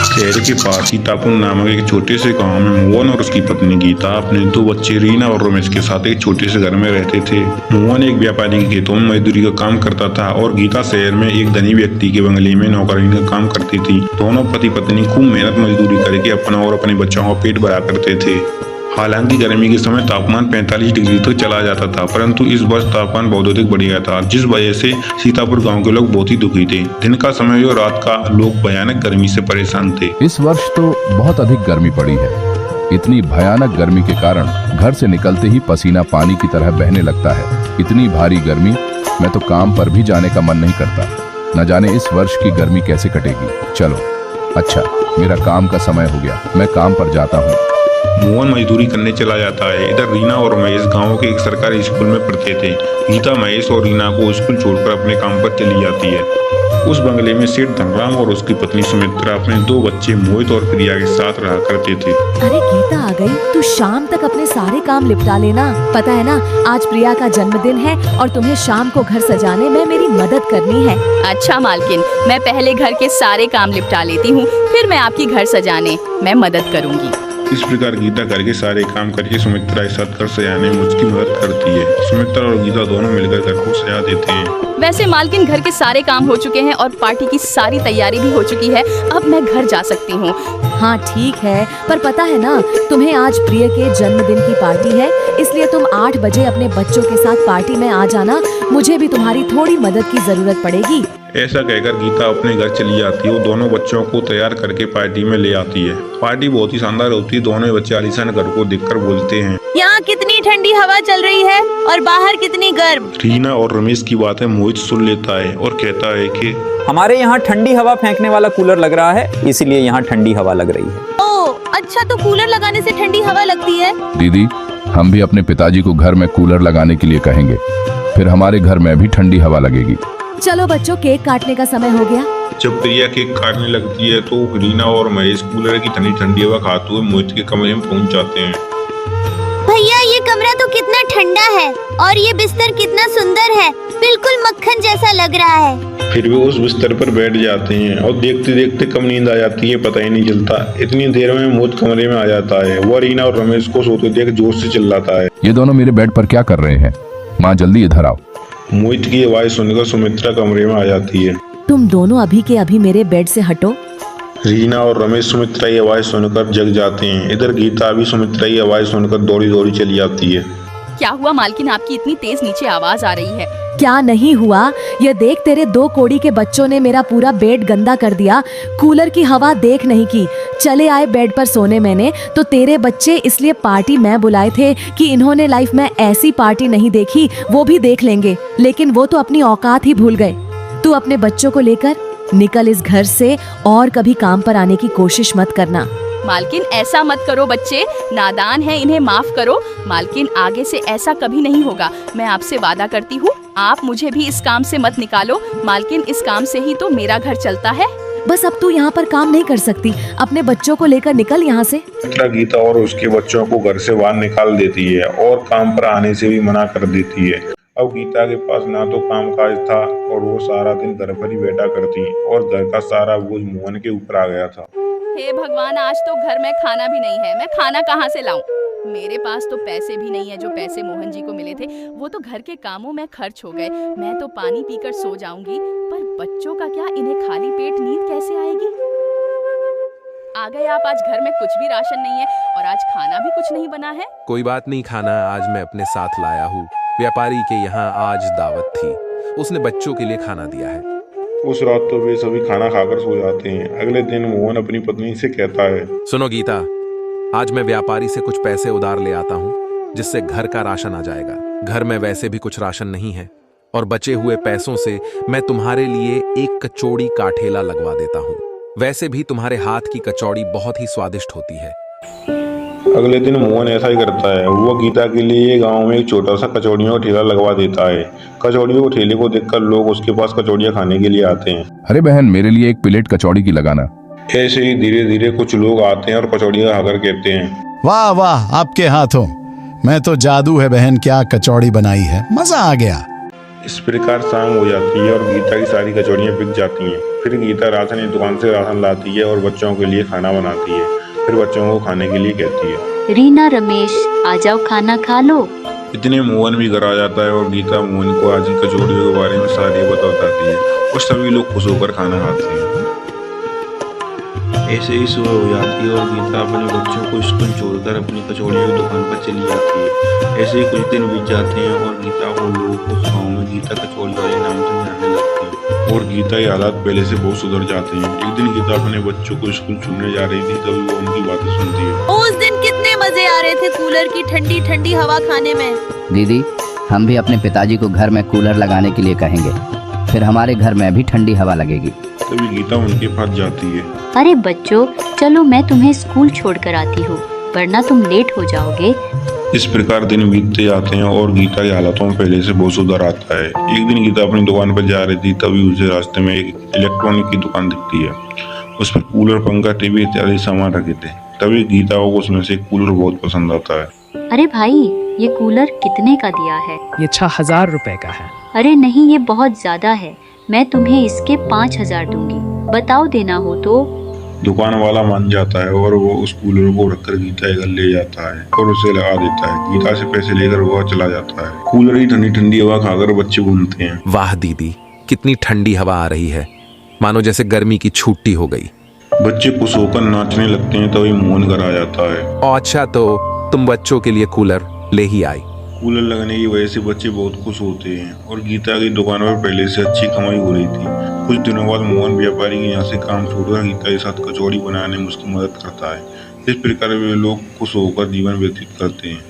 शहर के पास ही तापुन नामक एक छोटे से गांव में मोहन और उसकी पत्नी गीता अपने दो बच्चे रीना और रमेश के साथ एक छोटे से घर में रहते थे। मोहन एक व्यापारी के खेतों में मजदूरी का काम करता था और गीता शहर में एक धनी व्यक्ति के बंगले में नौकरानी का काम करती थी। दोनों पति पत्नी खूब मेहनत मजदूरी करके अपना और अपने बच्चों का पेट भरा करते थे। हालांकि गर्मी के समय तापमान 45 डिग्री तक चला जाता था, परंतु इस वर्ष तापमान बहुत अधिक बढ़ गया था, जिस वजह से सीतापुर गांव के लोग बहुत ही दुखी थे। दिन का समय और रात का लोग भयानक गर्मी से परेशान थे। इस वर्ष तो बहुत अधिक गर्मी पड़ी है। इतनी भयानक गर्मी के कारण घर से निकलते ही पसीना पानी की तरह बहने लगता है। इतनी भारी गर्मी में तो काम पर भी जाने का मन नहीं करता। न जाने इस वर्ष की गर्मी कैसे कटेगी। चलो, अच्छा मेरा काम का समय हो गया, मैं काम पर जाता हूँ। मोहन मजदूरी करने चला जाता है। इधर रीना और महेश गांव के एक सरकारी स्कूल में पढ़ते थे। गीता महेश और रीना को स्कूल छोड़कर अपने काम पर चली जाती है। उस बंगले में सेठ धनराम और उसकी पत्नी सुमित्रा अपने दो बच्चे मोहित और प्रिया के साथ रहा करते थे। अरे गीता आ गई, तू शाम तक अपने सारे काम निपटा लेना। पता है ना, आज प्रिया का जन्मदिन है और तुम्हें शाम को घर सजाने में मेरी मदद करनी है। अच्छा मालकिन, मैं पहले घर के सारे काम निपटा लेती हूँ, फिर मैं आपकी घर सजाने में मदद करूँगी। इस प्रकार गीता घर के सारे काम करके सुमित्रा के साथ घर सजाने में उसकी मदद करती है। सुमित्रा और गीता दोनों मिलकर घर को सजा देते हैं। वैसे मालकिन, घर के सारे काम हो चुके हैं और पार्टी की सारी तैयारी भी हो चुकी है। अब मैं घर जा सकती हूँ। हाँ ठीक है, पर पता है ना, तुम्हें आज प्रिय के जन्मदिन की पार्टी है, इसलिए तुम 8 बजे अपने बच्चों के साथ पार्टी में आ जाना। मुझे भी तुम्हारी थोड़ी मदद की जरूरत पड़ेगी। ऐसा कहकर गीता अपने घर चली जाती है और दोनों बच्चों को तैयार करके पार्टी में ले आती है। पार्टी बहुत ही शानदार होती है। दोनों बच्चे आलीशान घर को देखकर बोलते हैं, यहाँ कितनी ठंडी हवा चल रही है और बाहर कितनी गर्म। रीना और रमेश की बातें मोहित सुन लेता है और कहता है कि हमारे यहाँ ठंडी हवा फेंकने वाला कूलर लग रहा है, इसीलिए यहाँ ठंडी हवा लग रही है। ओह अच्छा, तो कूलर लगाने से ठंडी हवा लगती है। दीदी, हम भी अपने पिताजी को घर में कूलर लगाने के लिए कहेंगे, फिर हमारे घर में भी ठंडी हवा लगेगी। चलो बच्चों, केक काटने का समय हो गया। जब प्रिया केक काटने लगती है तो रीना और महेश कूलर की ठंडी ठंडी हवा खाते हुए मोहित के कमरे में पहुंच जाते हैं। भैया, ये कमरा तो कितना ठंडा है और ये बिस्तर कितना सुंदर है, बिल्कुल मक्खन जैसा लग रहा है। फिर वे उस बिस्तर पर बैठ जाते हैं और देखते देखते कब नींद आ जाती है पता ही नहीं चलता। इतनी देर में मोहित कमरे में आ जाता है। वह रीना और रमेश को सोते देख जोर से चिल्लाता है, ये दोनों मेरे बेड पर क्या कर रहे हैं? माँ जल्दी इधर आओ। मोहित की आवाज सुनकर सुमित्रा कमरे में आ जाती है। तुम दोनों अभी के अभी मेरे बेड से हटो। रीना और रमेश सुमित्रा की आवाज सुनकर जग जाते हैं। इधर गीता भी सुमित्रा की आवाज सुनकर दौड़ी दौड़ी चली आती है। क्या हुआ मालकिन, आपकी इतनी तेज नीचे आवाज आ रही है? क्या नहीं हुआ, ये देख, तेरे 2 कोड़ी के बच्चों ने मेरा पूरा बेड गंदा कर दिया। कूलर की हवा देख नहीं की, चले आए बेड पर सोने। मैंने तो तेरे बच्चे इसलिए पार्टी में बुलाए थे कि इन्होंने लाइफ में ऐसी पार्टी नहीं देखी, वो भी देख लेंगे, लेकिन वो तो अपनी औकात ही भूल गए। तू अपने बच्चों को लेकर निकल इस घर से और कभी काम पर आने की कोशिश मत करना। मालकिन ऐसा मत करो, बच्चे नादान हैं, इन्हें माफ करो। मालकिन आगे से ऐसा कभी नहीं होगा, मैं आपसे वादा करती हूँ। आप मुझे भी इस काम से मत निकालो। मालकिन इस काम से ही तो मेरा घर चलता है। बस अब तू यहाँ पर काम नहीं कर सकती, अपने बच्चों को लेकर निकल यहाँ से। गीता और उसके बच्चों को घर से बाहर निकाल देती है और काम पर आने से भी मना कर देती है। अब गीता के पास ना तो काम काज था और वो सारा दिन घर पर ही बैठा करती और घर का सारा बोझ मोहन के ऊपर आ गया था। हे भगवान, आज तो घर में खाना भी नहीं है, मैं खाना कहाँ से लाऊं? मेरे पास तो पैसे भी नहीं है। जो पैसे मोहन जी को मिले थे वो तो घर के कामों में खर्च हो गए। मैं तो पानी पीकर सो जाऊंगी, पर बच्चों का क्या? इन्हें खाली पेट नींद कैसे आएगी? आ गए आप। आज घर में कुछ भी राशन नहीं है और आज खाना भी कुछ नहीं बना है। कोई बात नहीं, खाना आज मैं अपने साथ लाया हूँ। व्यापारी के यहाँ आज दावत थी, उसने बच्चों के लिए खाना दिया है। उस रात तो वे सभी खाना खाकर सो जाते हैं। अगले दिन मोहन अपनी पत्नी से कहता है, सुनो गीता, आज मैं व्यापारी से कुछ पैसे उधार ले आता हूँ, जिससे घर का राशन आ जाएगा। घर में वैसे भी कुछ राशन नहीं है और बचे हुए पैसों से मैं तुम्हारे लिए एक कचौड़ी का ठेला लगवा देता हूँ। वैसे भी तुम्हारे हाथ की कचौड़ी बहुत ही स्वादिष्ट होती है। अगले दिन मोहन ऐसा ही करता है। वो गीता के लिए गांव में एक छोटा सा कचौड़ियों का ठेला लगवा देता है। कचौड़ियों के ठेले को देखकर लोग उसके पास कचौड़ियाँ खाने के लिए आते हैं। अरे बहन, मेरे लिए एक प्लेट कचौड़ी की लगाना। ऐसे ही धीरे धीरे कुछ लोग आते हैं और कचौड़ियाँ खाकर कहते हैं, वाह वाह, आपके हाथों में तो जादू है बहन, क्या कचौड़ी बनाई है, मजा आ गया। इस प्रकार शाम हो जाती है और गीता की सारी कचौड़ियाँ बिक जाती हैं। फिर गीता राशन की दुकान से राशन लाती है और बच्चों के लिए खाना बनाती है। फिर बच्चों को खाने के लिए कहती है। रीना, रमेश, आ जाओ खाना खा लो। इतने मोहन भी घर आ जाता है और गीता मोहन को आज की कचौड़ियों के बारे में सारी बताती है और सभी लोग खुश होकर खाना खाते हैं। ऐसे ही सुबह हो जाती है और गीता अपने बच्चों को स्कूल छोड़कर अपनी कचौड़ियों की दुकान पर चली जाती है। ऐसे ही कुछ दिन बीत जाते हैं और गीता और लोग उस गाँव में गीता कचौड़ी वाले नाम से जानने लगते हैं और गीता के हालात पहले से बहुत सुधर जाते हैं। एक दिन गीता अपने बच्चों को स्कूल छोड़ने जा रही थी, तभी वो उनकी बातें सुनती है। उस दिन कितने मजे आ रहे थे कूलर की ठंडी ठंडी हवा खाने में। दीदी, हम भी अपने पिताजी को घर में कूलर लगाने के लिए कहेंगे, फिर हमारे घर में भी ठंडी हवा लगेगी। तभी गीता उनके पास जाती है। अरे बच्चों, चलो मैं तुम्हें स्कूल छोड़कर आती हूँ, वरना तुम लेट हो जाओगे। इस प्रकार दिन बीतते जाते हैं और गीता के हालातों में पहले से बहुत सुधार आता है। एक दिन गीता अपनी दुकान पर जा रही थी, तभी उसे रास्ते में एक इलेक्ट्रॉनिक की दुकान दिखती है। उस पर कूलर, पंखा, टीवी इत्यादि सामान रखे थे। तभी गीता को उसमें से एक कूलर बहुत पसंद आता है। अरे भाई, ये कूलर कितने का दिया है? ये 6000 रुपए का है। अरे नहीं, ये बहुत ज्यादा है, मैं तुम्हें इसके 5000 दूंगी, बताओ देना हो तो। दुकान वाला मान जाता है और वो उस कूलर को रखकर गीता के घर ले जाता है और उसे लगा देता है। गीता से पैसे लेकर वह चला जाता है। कूलर की ठंडी ठंडी हवा खाकर बच्चे घूमते हैं। वाह दीदी, कितनी ठंडी हवा आ रही है, मानो जैसे गर्मी की छुट्टी हो गई। बच्चे खुश होकर नाचने लगते हैं, तभी मोहन घर आ जाता है। अच्छा, तो तुम बच्चों के लिए कूलर ले ही आई। कूलर लगने की वजह से बच्चे बहुत खुश होते हैं और गीता की दुकान पर पहले से अच्छी कमाई हो रही थी। कुछ दिनों बाद मोहन व्यापारी के यहाँ से काम छोड़कर गीता के साथ कचौड़ी बनाने में उसकी मदद करता है। इस प्रकार वे लोग खुश होकर जीवन व्यतीत करते हैं।